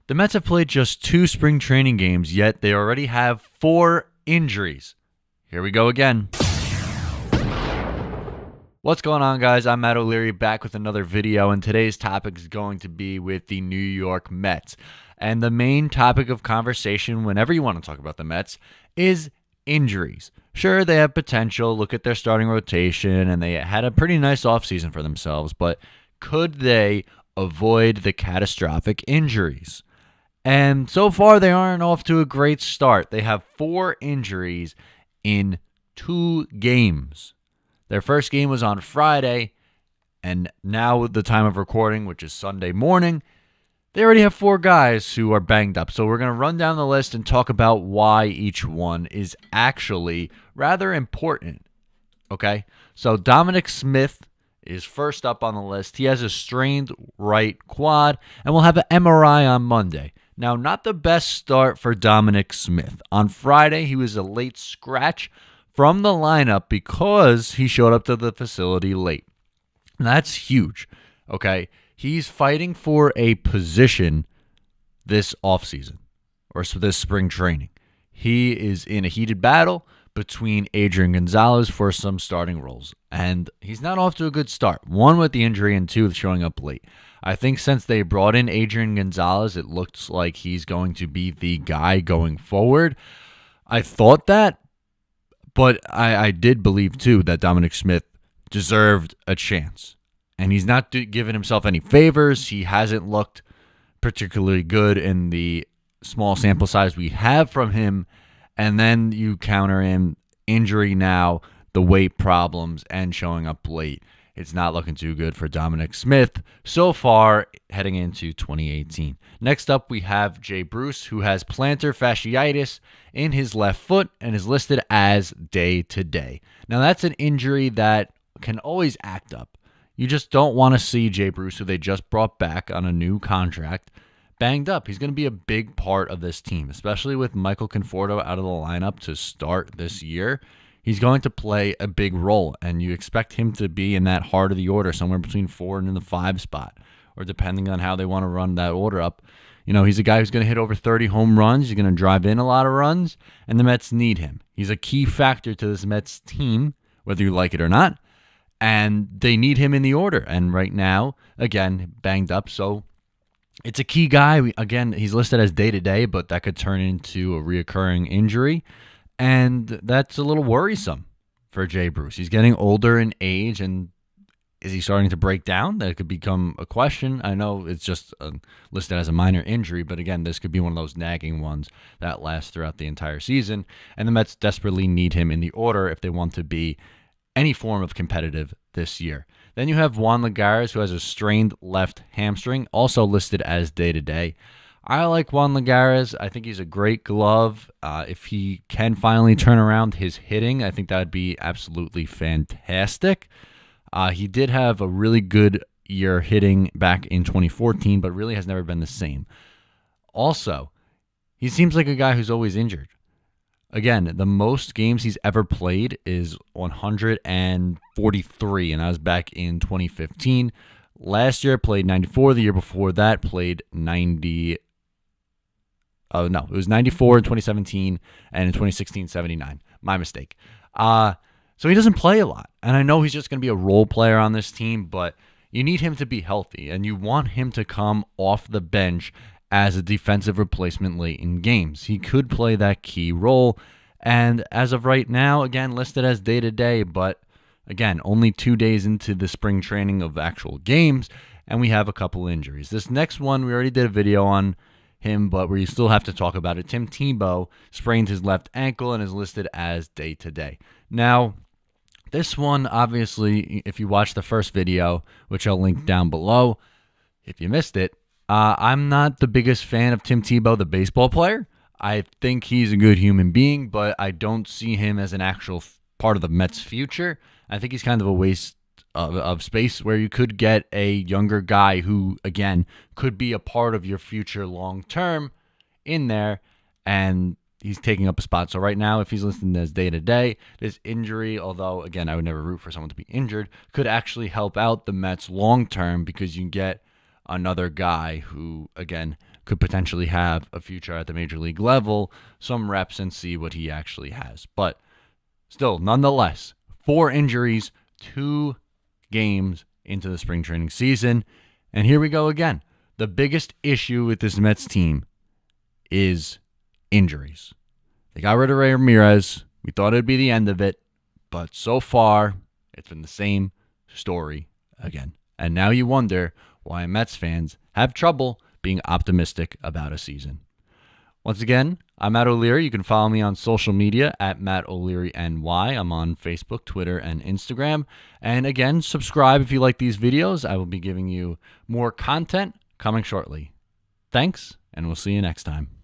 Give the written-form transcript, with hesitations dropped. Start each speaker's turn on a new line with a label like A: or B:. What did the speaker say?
A: The Mets have played just 2 spring training games, yet they already have 4 injuries. Here we go again. What's going on, guys? I'm Matt O'Leary back with another video, and today's topic is going to be with the New York Mets. And the main topic of conversation whenever you want to talk about the Mets is injuries. Sure, they have potential. Look at their starting rotation, and they had a pretty nice offseason for themselves, but could they avoid the catastrophic injuries? And so far, they aren't off to a great start. They have 4 injuries in 2 games. Their first game was on Friday, and now at the time of recording, which is Sunday morning, they already have 4 guys who are banged up. So we're going to run down the list and talk about why each one is actually rather important. Okay? So Dominic Smith is first up on the list. He has a strained right quad, and will have an MRI on Monday. Now, not the best start for Dominic Smith. On Friday, he was a late scratch from the lineup because he showed up to the facility late. And that's huge, okay? He's fighting for a position this offseason, or this spring training. He is in a heated battle between Adrian Gonzalez for some starting roles, and he's not off to a good start. 1 with the injury and 2 with showing up late. I think since they brought in Adrian Gonzalez, it looks like he's going to be the guy going forward. I thought that, but I did believe, too, that Dominic Smith deserved a chance. And he's not giving himself any favors. He hasn't looked particularly good in the small sample size we have from him. And then you counter in injury now, the weight problems, and showing up late. It's not looking too good for Dominic Smith so far heading into 2018. Next up, we have Jay Bruce, who has plantar fasciitis in his left foot and is listed as day-to-day. Now, that's an injury that can always act up. You just don't want to see Jay Bruce, who they just brought back on a new contract, banged up. He's going to be a big part of this team, especially with Michael Conforto out of the lineup to start this year. He's going to play a big role, and you expect him to be in that heart of the order, somewhere between 4 and in the 5 spot, or depending on how they want to run that order up. You know, he's a guy who's going to hit over 30 home runs. He's going to drive in a lot of runs, and the Mets need him. He's a key factor to this Mets team, whether you like it or not, and they need him in the order. And right now, again, banged up, so it's a key guy. Again, he's listed as day-to-day, but that could turn into a reoccurring injury. And that's a little worrisome for Jay Bruce. He's getting older in age, and is he starting to break down? That could become a question. I know it's just listed as a minor injury, but again, this could be one of those nagging ones that lasts throughout the entire season. And the Mets desperately need him in the order if they want to be any form of competitive this year. Then you have Juan Lagares, who has a strained left hamstring, also listed as day-to-day. I like Juan Lagares. I think he's a great glove. If he can finally turn around his hitting, I think that would be absolutely fantastic. He did have a really good year hitting back in 2014, but really has never been the same. Also, he seems like a guy who's always injured. Again, the most games he's ever played is 143, and that was back in 2015. Last year, played 94. The year before that, played 90. It was 94 in 2017, and in 2016, 79. My mistake. So he doesn't play a lot, and I know he's just going to be a role player on this team, but you need him to be healthy, and you want him to come off the bench as a defensive replacement late in games. He could play that key role, and as of right now, again, listed as day-to-day, but again, only 2 days into the spring training of actual games, and we have a couple injuries. This next one, we already did a video on him, but we still have to talk about it. Tim Tebow sprained his left ankle and is listed as day-to-day. Now, this one, obviously, if you watched the first video, which I'll link down below, if you missed it, I'm not the biggest fan of Tim Tebow, the baseball player. I think he's a good human being, but I don't see him as an actual part of the Mets' future. I think he's kind of a waste of space where you could get a younger guy who, again, could be a part of your future long-term in there, and he's taking up a spot. So right now, if he's listed as day-to-day, this injury, although, again, I would never root for someone to be injured, could actually help out the Mets long-term because you get another guy who, again, could potentially have a future at the major league level, some reps, and see what he actually has. But still, nonetheless, 4 injuries, 2 games into the spring training season. And here we go again. The biggest issue with this Mets team is injuries. They got rid of Ramirez. We thought it'd be the end of it. But so far, it's been the same story again. And now you wonder why Mets fans have trouble being optimistic about a season. Once again, I'm Matt O'Leary. You can follow me on social media at Matt O'Leary NY. I'm on Facebook, Twitter, and Instagram. And again, subscribe if you like these videos. I will be giving you more content coming shortly. Thanks, and we'll see you next time.